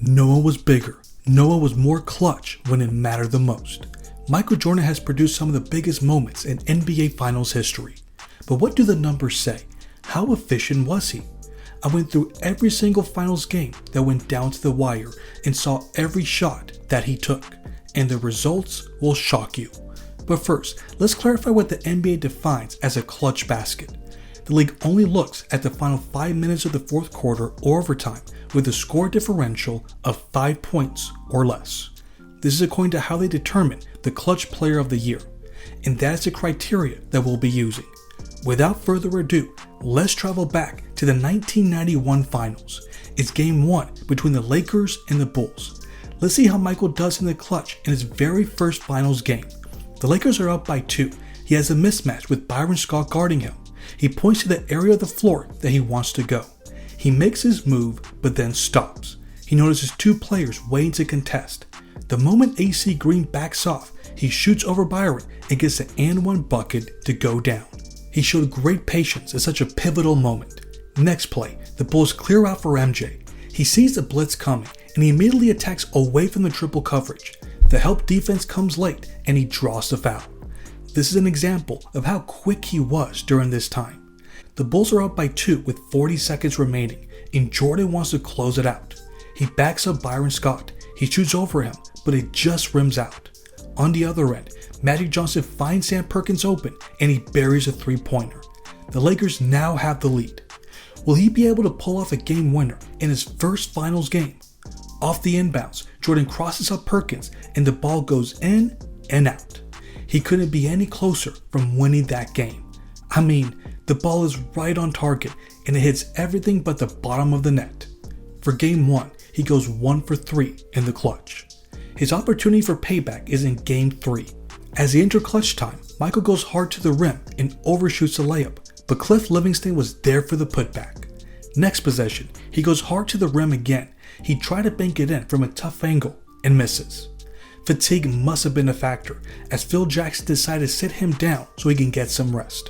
No one was bigger, no one was more clutch when it mattered the most. Michael Jordan has produced some of the biggest moments in NBA Finals history. But what do the numbers say? How efficient was he? I went through every single Finals game that went down to the wire and saw every shot that he took, and the results will shock you. But first, let's clarify what the NBA defines as a clutch basket. The league only looks at the final 5 minutes of the fourth quarter or overtime with a score differential of 5 points or less. This is according to how they determine the clutch player of the year, and that is the criteria that we'll be using. Without further ado, let's travel back to the 1991 Finals. It's Game 1 between the Lakers and the Bulls. Let's see how Michael does in the clutch in his very first Finals game. The Lakers are up by 2. He has a mismatch with Byron Scott guarding him. He points to the area of the floor that he wants to go. He makes his move, but then stops. He notices 2 players waiting to contest. The moment AC Green backs off, he shoots over Byron and gets the and one bucket to go down. He showed great patience at such a pivotal moment. Next play, the Bulls clear out for MJ. He sees the blitz coming and he immediately attacks away from the triple coverage. The help defense comes late and he draws the foul. This is an example of how quick he was during this time. The Bulls are up by 2 with 40 seconds remaining and Jordan wants to close it out. He backs up Byron Scott. He shoots over him, but it just rims out. On the other end, Magic Johnson finds Sam Perkins open and he buries a 3-pointer. The Lakers now have the lead. Will he be able to pull off a game winner in his first Finals game? Off the inbounds, Jordan crosses up Perkins and the ball goes in and out. He couldn't be any closer from winning that game. I mean, the ball is right on target and it hits everything but the bottom of the net. For Game 1, he goes 1 for 3 in the clutch. His opportunity for payback is in Game 3. As he enters clutch time, Michael goes hard to the rim and overshoots the layup, but Cliff Livingston was there for the putback. Next possession, he goes hard to the rim again. He tried to bank it in from a tough angle and misses. Fatigue must have been a factor, as Phil Jackson decided to sit him down so he can get some rest.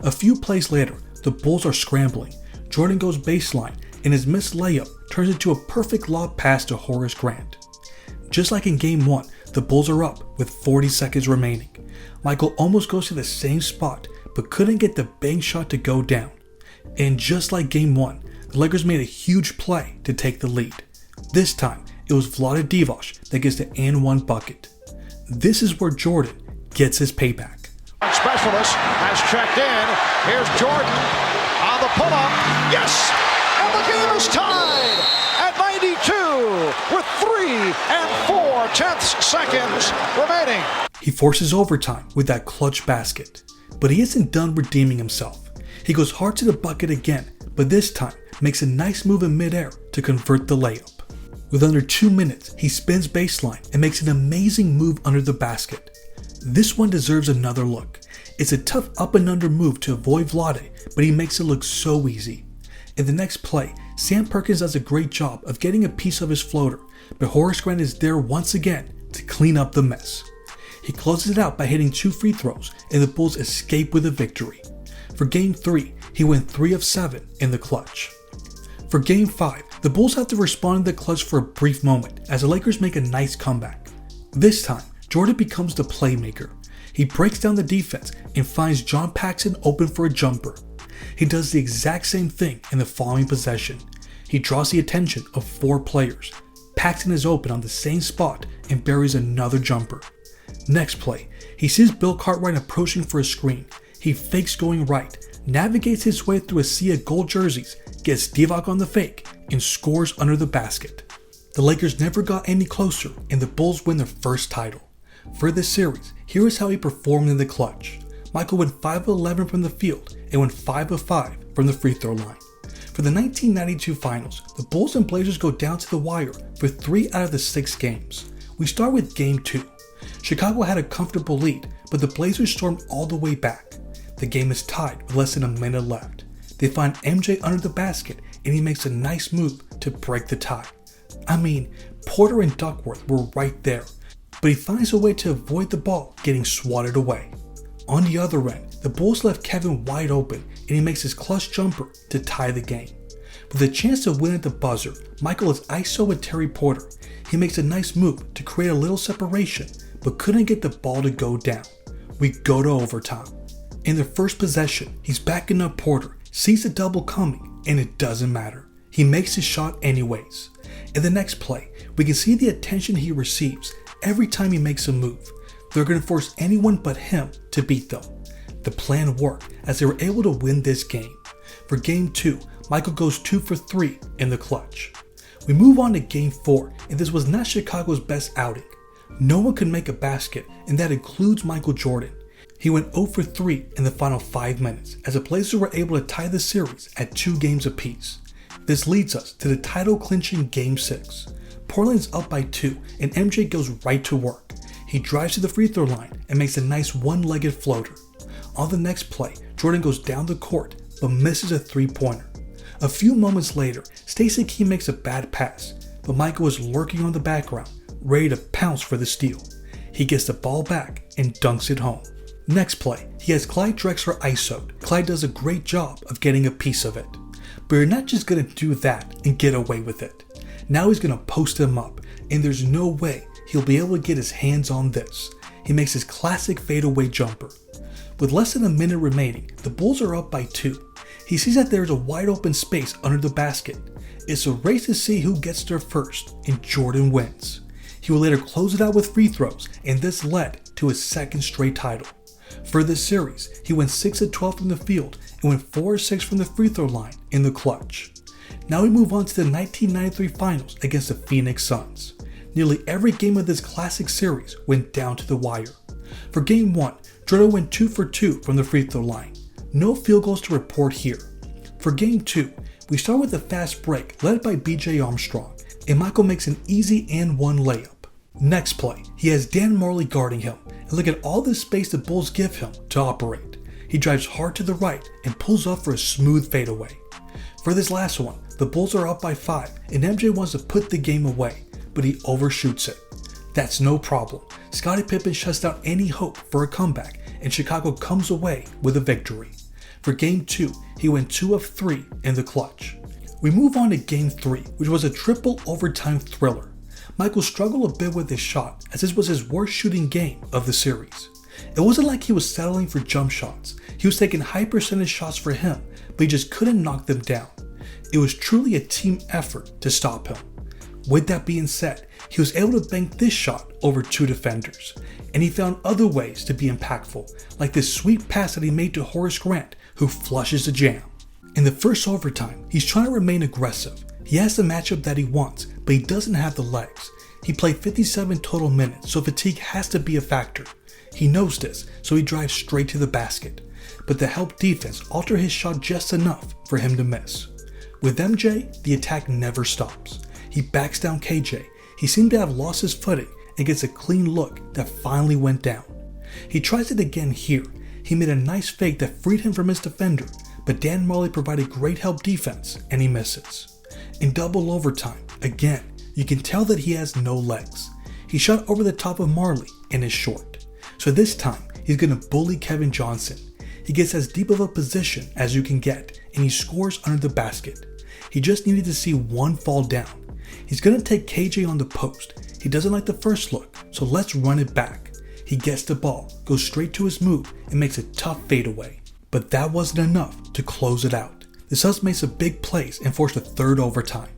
A few plays later, the Bulls are scrambling. Jordan goes baseline and his missed layup turns into a perfect lob pass to Horace Grant. Just like in Game 1, the Bulls are up with 40 seconds remaining. Michael almost goes to the same spot but couldn't get the bank shot to go down. And just like Game 1, the Lakers made a huge play to take the lead. This time, it was Vlade Divac that gets the and one bucket. This is where Jordan gets his payback. Specialist has checked in. Here's Jordan on the pull-up. Yes! And the game is tied at 92 with 3 4/10 seconds remaining. He forces overtime with that clutch basket, but he isn't done redeeming himself. He goes hard to the bucket again, but this time makes a nice move in midair to convert the layup. With under 2 minutes, he spins baseline and makes an amazing move under the basket. This one deserves another look. It's a tough up and under move to avoid Vlade, but he makes it look so easy. In the next play, Sam Perkins does a great job of getting a piece of his floater, but Horace Grant is there once again to clean up the mess. He closes it out by hitting 2 free throws, and the Bulls escape with a victory. For Game 3, he went 3 of 7 in the clutch. For Game 5, the Bulls have to respond in the clutch for a brief moment as the Lakers make a nice comeback. This time, Jordan becomes the playmaker. He breaks down the defense and finds John Paxson open for a jumper. He does the exact same thing in the following possession. He draws the attention of 4 players. Paxson is open on the same spot and buries another jumper. Next play, he sees Bill Cartwright approaching for a screen. He fakes going right, navigates his way through a sea of gold jerseys, gets Divac on the fake, and scores under the basket. The Lakers never got any closer, and the Bulls win their first title. For this series, here is how he performed in the clutch. Michael went 5 of 11 from the field and went 5 of 5 from the free throw line. For the 1992 Finals, the Bulls and Blazers go down to the wire for 3 out of the 6 games. We start with Game 2. Chicago had a comfortable lead, but the Blazers stormed all the way back. The game is tied with less than a minute left. They find MJ under the basket and he makes a nice move to break the tie. I mean, Porter and Duckworth were right there, but he finds a way to avoid the ball getting swatted away. On the other end, the Bulls left Kevin wide open and he makes his clutch jumper to tie the game. With a chance to win at the buzzer, Michael is ISO with Terry Porter. He makes a nice move to create a little separation, but couldn't get the ball to go down. We go to overtime. In their first possession, he's backing up Porter, sees the double coming, and it doesn't matter. He makes his shot anyways. In the next play, we can see the attention he receives every time he makes a move. They're going to force anyone but him to beat them. The plan worked as they were able to win this game. For Game 2, Michael goes 2 for 3 in the clutch. We move on to Game 4, and this was not Chicago's best outing. No one could make a basket, and that includes Michael Jordan. He went 0 for 3 in the final 5 minutes as the Blazers were able to tie the series at 2 games apiece. This leads us to the title clinching Game 6. Portland's up by 2, and MJ goes right to work. He drives to the free throw line and makes a nice one-legged floater. On the next play, Jordan goes down the court but misses a three-pointer. A few moments later, Stacey Key makes a bad pass, but Michael is lurking on the background, ready to pounce for the steal. He gets the ball back and dunks it home. Next play, he has Clyde Drexler ISO'd. Clyde does a great job of getting a piece of it. But you're not just going to do that and get away with it. Now he's going to post him up, and there's no way he'll be able to get his hands on this. He makes his classic fadeaway jumper. With less than a minute remaining, the Bulls are up by 2. He sees that there is a wide open space under the basket. It's a race to see who gets there first, and Jordan wins. He will later close it out with free throws, and this led to his second straight title. For this series, he went 6 of 12 from the field and went 4 of 6 from the free throw line in the clutch. Now we move on to the 1993 finals against the Phoenix Suns. Nearly every game of this classic series went down to the wire. For Game 1, Jordan went 2 for 2 from the free throw line. No field goals to report here. For Game 2, we start with a fast break led by BJ Armstrong, and Michael makes an easy and one layup. Next play, he has Dan Marley guarding him, and look at all the space the Bulls give him to operate. He drives hard to the right and pulls up for a smooth fadeaway. For this last one, the Bulls are up by 5, and MJ wants to put the game away, but he overshoots it. That's no problem. Scottie Pippen shuts down any hope for a comeback, and Chicago comes away with a victory. For Game 2, he went 2 of 3 in the clutch. We move on to Game 3, which was a triple overtime thriller. Michael struggled a bit with his shot, as this was his worst shooting game of the series. It wasn't like he was settling for jump shots. He was taking high percentage shots for him, but he just couldn't knock them down. It was truly a team effort to stop him. With that being said, he was able to bank this shot over 2 defenders, and he found other ways to be impactful, like this sweet pass that he made to Horace Grant, who flushes the jam. In the first overtime, he's trying to remain aggressive. He has the matchup that he wants, but he doesn't have the legs. He played 57 total minutes, so fatigue has to be a factor. He knows this, so he drives straight to the basket. But the help defense altered his shot just enough for him to miss. With MJ, the attack never stops. He backs down KJ. He seemed to have lost his footing and gets a clean look that finally went down. He tries it again here. He made a nice fake that freed him from his defender, but Dan Marley provided great help defense and he misses. In double overtime, again, you can tell that he has no legs. He shot over the top of Marley and is short. So this time, he's going to bully Kevin Johnson. He gets as deep of a position as you can get, and he scores under the basket. He just needed to see one fall down. He's going to take KJ on the post. He doesn't like the first look, so let's run it back. He gets the ball, goes straight to his move, and makes a tough fadeaway. But that wasn't enough to close it out. The Suns made some big plays and forced a third overtime.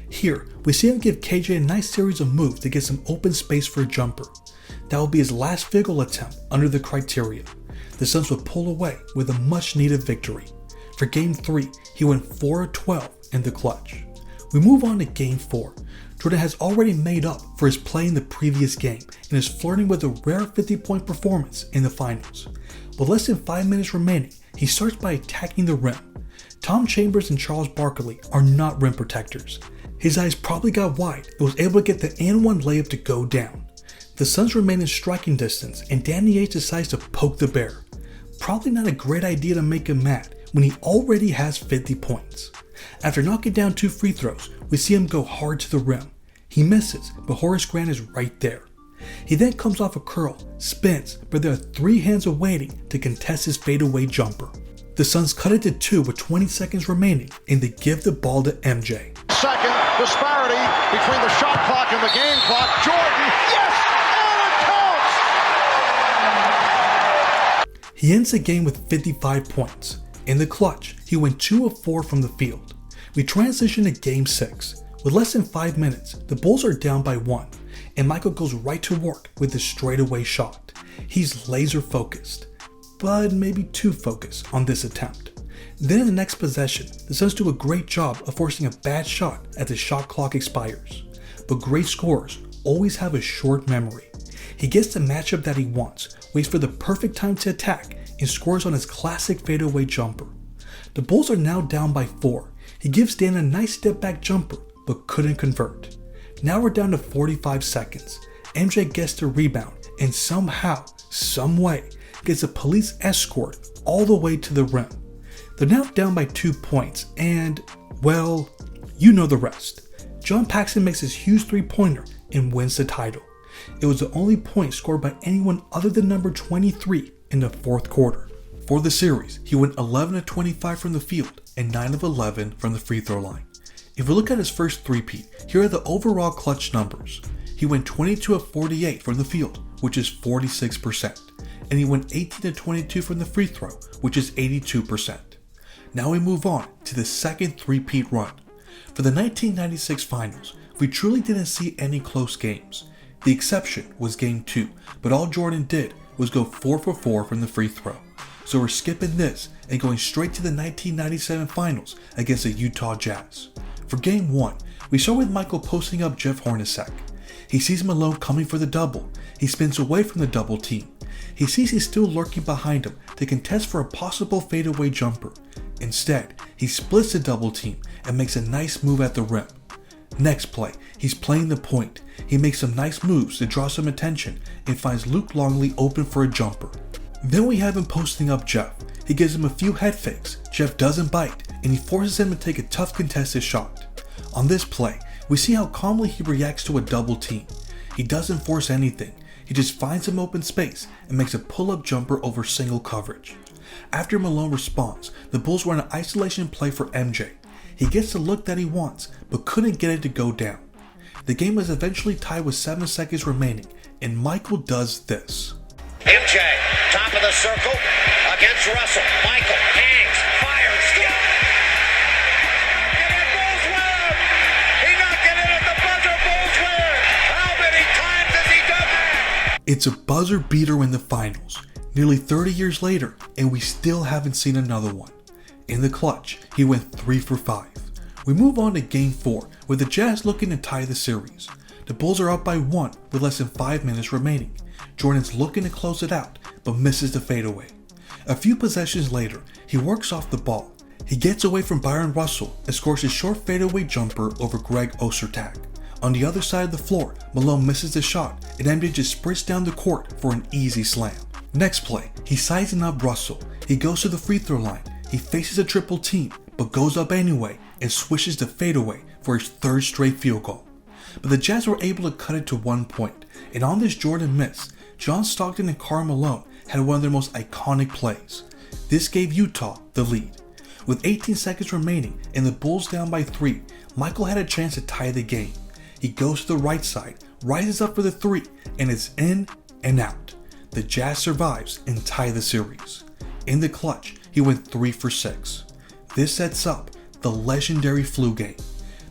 Here, we see him give KJ a nice series of moves to get some open space for a jumper. That will be his last field goal attempt under the criteria. The Suns would pull away with a much needed victory. For Game 3, he went 4 of 12 in the clutch. We move on to Game 4. Jordan has already made up for his play in the previous game and is flirting with a rare 50-point performance in the finals. With less than 5 minutes remaining, he starts by attacking the rim. Tom Chambers and Charles Barkley are not rim protectors. His eyes probably got wide and was able to get the and-one layup to go down. The Suns remain in striking distance and Danny Ainge decides to poke the bear. Probably not a great idea to make him mad when he already has 50 points. After knocking down 2 free throws, we see him go hard to the rim. He misses, but Horace Grant is right there. He then comes off a curl, spins, but there are 3 hands awaiting to contest his fadeaway jumper. The Suns cut it to 2 with 20 seconds remaining, and they give the ball to MJ. Second disparity between the shot clock and the game clock. Jordan, yes, and it counts! He ends the game with 55 points. In the clutch, he went 2 of 4 from the field. We transition to Game 6. With less than 5 minutes, the Bulls are down by 1, and Michael goes right to work with a straightaway shot. He's laser focused, but maybe too focused on this attempt. Then in the next possession, the Suns do a great job of forcing a bad shot as the shot clock expires. But great scorers always have a short memory. He gets the matchup that he wants, waits for the perfect time to attack, and scores on his classic fadeaway jumper. The Bulls are now down by 4. He gives Dan a nice step back jumper, but couldn't convert. Now we're down to 45 seconds. MJ gets the rebound and somehow, someway, gets a police escort all the way to the rim. They're now down by 2 points and, well, you know the rest. John Paxson makes his huge three-pointer and wins the title. It was the only point scored by anyone other than number 23 in the fourth quarter. For the series, he went 11 of 25 from the field and 9 of 11 from the free throw line. If we look at his first three-peat, here are the overall clutch numbers. He went 22 of 48 from the field, which is 46%, and he went 18 of 22 from the free throw, which is 82%. Now we move on to the second three-peat run. For the 1996 finals, we truly didn't see any close games. The exception was Game 2, but all Jordan did was go 4 for 4 from the free throw. So we're skipping this and going straight to the 1997 finals against the Utah Jazz. For Game 1, we start with Michael posting up Jeff Hornacek. He sees Malone coming for the double. He spins away from the double team. He sees he's still lurking behind him to contest for a possible fadeaway jumper. Instead, he splits the double team and makes a nice move at the rim. Next play, he's playing the point. He makes some nice moves to draw some attention and finds Luke Longley open for a jumper. Then we have him posting up Jeff. He gives him a few head fakes. Jeff doesn't bite, and he forces him to take a tough contested shot. On this play, we see how calmly he reacts to a double team. He doesn't force anything. He just finds some open space and makes a pull-up jumper over single coverage. After Malone responds, the Bulls run an isolation play for MJ. He gets the look that he wants, but couldn't get it to go down. The game is eventually tied with 7 seconds remaining, and Michael does this. MJ, top of the circle, against Russell. Michael hangs, fires, steal. And it Bulls win! He knocked it in at the buzzer, Bulls win! How many times has he done that? It's a buzzer beater in the finals, nearly 30 years later, and we still haven't seen another one. In the clutch, he went 3 for 5. We move on to Game 4, with the Jazz looking to tie the series. The Bulls are up by 1 with less than 5 minutes remaining. Jordan's looking to close it out, but misses the fadeaway. A few possessions later, he works off the ball. He gets away from Byron Russell and scores his short fadeaway jumper over Greg Ostertag. On the other side of the floor, Malone misses the shot, and MJ just sprints down the court for an easy slam. Next play, he's sizing up Russell. He goes to the free throw line. He faces a triple team, but goes up anyway and swishes the fadeaway for his 3rd straight field goal. But the Jazz were able to cut it to 1 point, and on this Jordan miss, John Stockton and Karl Malone had one of their most iconic plays. This gave Utah the lead. With 18 seconds remaining and the Bulls down by 3, Michael had a chance to tie the game. He goes to the right side, rises up for the 3, and it's in and out. The Jazz survives and tie the series. In the clutch, he went 3 for 6. This sets up the legendary flu game.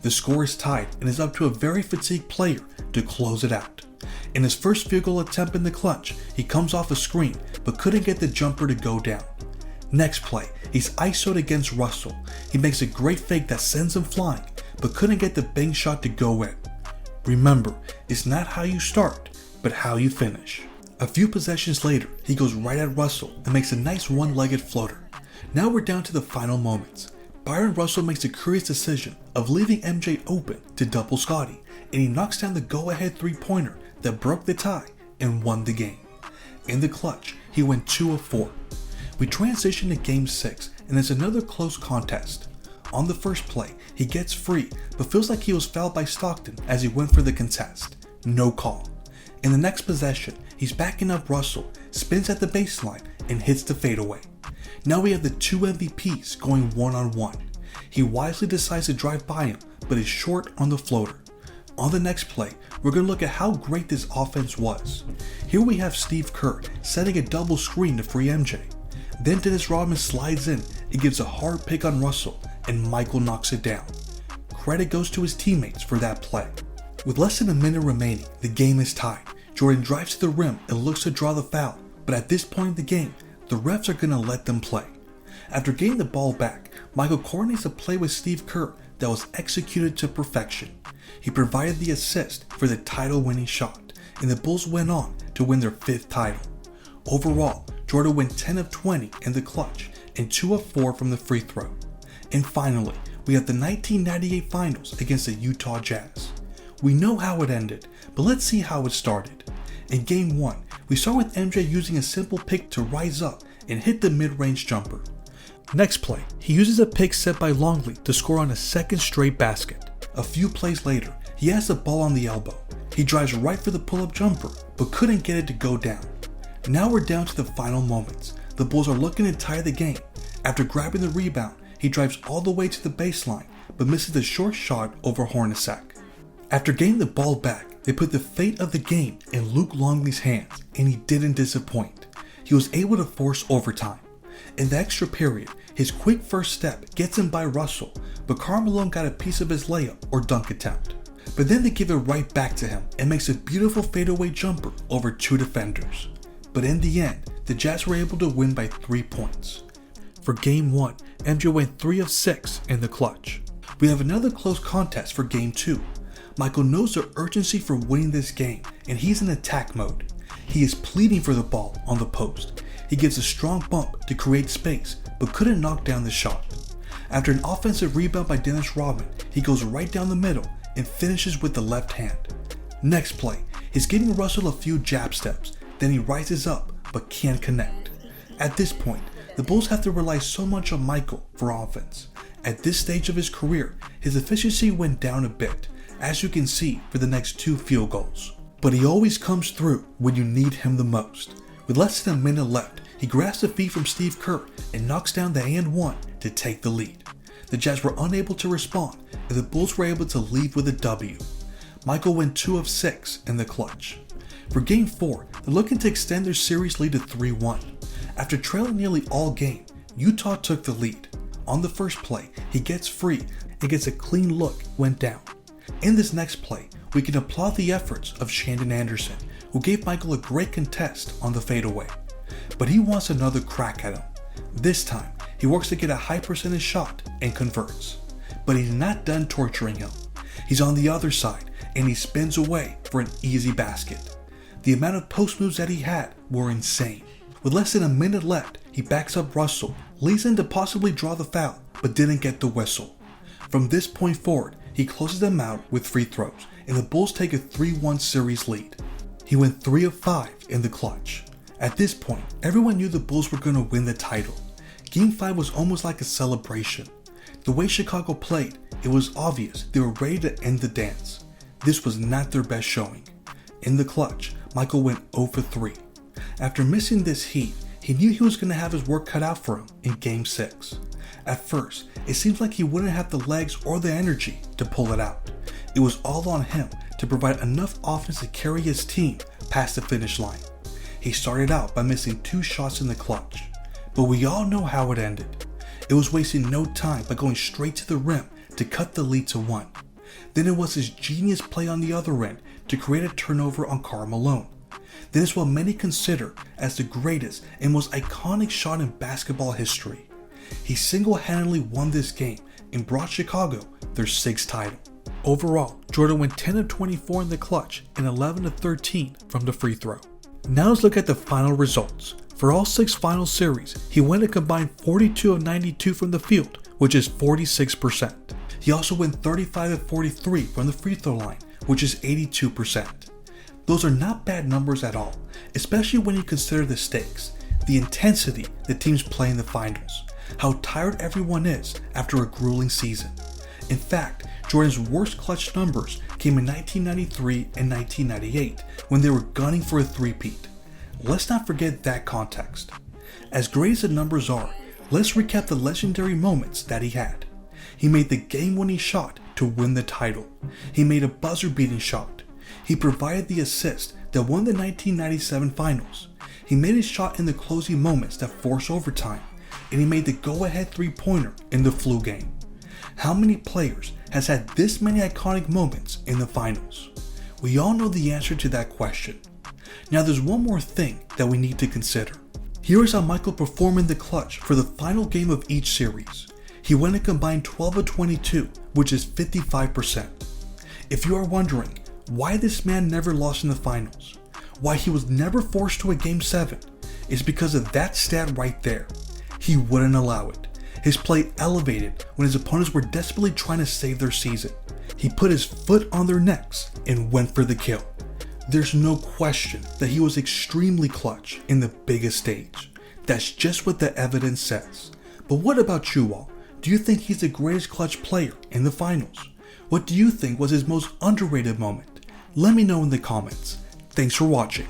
The score is tied and is up to a very fatigued player to close it out. In his first field goal attempt in the clutch, he comes off a screen but couldn't get the jumper to go down. Next play, he's ISO'd against Russell. He makes a great fake that sends him flying but couldn't get the bang shot to go in. Remember, it's not how you start, but how you finish. A few possessions later, he goes right at Russell and makes a nice one-legged floater. Now we're down to the final moments. Byron Russell makes a curious decision of leaving MJ open to double Scotty, and he knocks down the go-ahead three-pointer that broke the tie and won the game. In the clutch, he went 2 of 4. We transition to Game 6, and it's another close contest. On the first play, he gets free, but feels like he was fouled by Stockton as he went for the contest. No call. In the next possession, he's backing up Russell, spins at the baseline, and hits the fadeaway. Now we have the two MVPs going one-on-one. He wisely decides to drive by him, but is short on the floater. On the next play, we're going to look at how great this offense was. Here we have Steve Kerr setting a double screen to free MJ. Then Dennis Rodman slides in and gives a hard pick on Russell, and Michael knocks it down. Credit goes to his teammates for that play. With less than a minute remaining, the game is tied. Jordan drives to the rim and looks to draw the foul, but at this point in the game, the refs are going to let them play. After getting the ball back, Michael coordinates a play with Steve Kerr that was executed to perfection. He provided the assist for the title-winning shot, and the Bulls went on to win their 5th title. Overall, Jordan went 10 of 20 in the clutch and 2 of 4 from the free throw. And finally, we have the 1998 Finals against the Utah Jazz. We know how it ended, but let's see how it started. In Game 1, we start with MJ using a simple pick to rise up and hit the mid-range jumper. Next play, he uses a pick set by Longley to score on a second straight basket. A few plays later, he has the ball on the elbow. He drives right for the pull-up jumper, but couldn't get it to go down. Now we're down to the final moments. The Bulls are looking to tie the game. After grabbing the rebound, he drives all the way to the baseline, but misses the short shot over Hornacek. After getting the ball back, they put the fate of the game in Luke Longley's hands, and he didn't disappoint. He was able to force overtime. In the extra period, his quick first step gets him by Russell, but Karl Malone got a piece of his layup or dunk attempt. But then they give it right back to him and makes a beautiful fadeaway jumper over 2 defenders. But in the end, the Jazz were able to win by 3 points. For Game 1, MJ went 3 of 6 in the clutch. We have another close contest for Game 2. Michael knows the urgency for winning this game, and he's in attack mode. He is pleading for the ball on the post. He gives a strong bump to create space, but couldn't knock down the shot. After an offensive rebound by Dennis Rodman, he goes right down the middle and finishes with the left hand. Next play, he's giving Russell a few jab steps, then he rises up but can't connect. At this point, the Bulls have to rely so much on Michael for offense. At this stage of his career, his efficiency went down a bit, as you can see for the next 2 field goals. But he always comes through when you need him the most. With less than a minute left, he grabs the feed from Steve Kerr and knocks down the and one to take the lead. The Jazz were unable to respond, and the Bulls were able to leave with a W. Michael went 2 of 6 in the clutch. For Game 4, they're looking to extend their series lead to 3-1. After trailing nearly all game, Utah took the lead. On the first play, he gets free and gets a clean look went down. In this next play, we can applaud the efforts of Shandon Anderson, who gave Michael a great contest on the fadeaway. But he wants another crack at him. This time, he works to get a high percentage shot and converts. But he's not done torturing him. He's on the other side and he spins away for an easy basket. The amount of post moves that he had were insane. With less than a minute left, he backs up Russell, leads him to possibly draw the foul, but didn't get the whistle. From this point forward, he closes them out with free throws, and the Bulls take a 3-1 series lead. He went 3 of 5 in the clutch. At this point, everyone knew the Bulls were going to win the title. Game 5 was almost like a celebration. The way Chicago played, it was obvious they were ready to end the dance. This was not their best showing. In the clutch, Michael went 0 for 3. After missing this heat, he knew he was going to have his work cut out for him in Game 6. At first, it seemed like he wouldn't have the legs or the energy to pull it out. It was all on him to provide enough offense to carry his team past the finish line. He started out by missing 2 shots in the clutch, but we all know how it ended. It was wasting no time by going straight to the rim to cut the lead to 1. Then it was his genius play on the other end to create a turnover on Karl Malone. Then it's what many consider as the greatest and most iconic shot in basketball history. He single-handedly won this game and brought Chicago their 6th title. Overall, Jordan went 10 of 24 in the clutch and 11 of 13 from the free throw. Now let's look at the final results. For all 6 final series, he went a combined 42 of 92 from the field, which is 46%. He also went 35 of 43 from the free throw line, which is 82%. Those are not bad numbers at all, especially when you consider the stakes, the intensity the teams play in the finals, how tired everyone is after a grueling season. In fact, Jordan's worst clutch numbers came in 1993 and 1998 when they were gunning for a three-peat. Let's not forget that context. As great as the numbers are, let's recap the legendary moments that he had. He made the game-winning shot to win the title. He made a buzzer-beating shot. He provided the assist that won the 1997 finals. He made a shot in the closing moments that forced overtime, and he made the go-ahead three-pointer in the flu game. How many players has had this many iconic moments in the finals? We all know the answer to that question. Now there's one more thing that we need to consider. Here is how Michael performed in the clutch for the final game of each series. He went a combined 12 of 22, which is 55%. If you are wondering why this man never lost in the finals, why he was never forced to a Game 7, it's because of that stat right there. He wouldn't allow it. His play elevated when his opponents were desperately trying to save their season. He put his foot on their necks and went for the kill. There's no question that he was extremely clutch in the biggest stage. That's just what the evidence says. But what about you all? Do you think he's the greatest clutch player in the finals? What do you think was his most underrated moment? Let me know in the comments. Thanks for watching.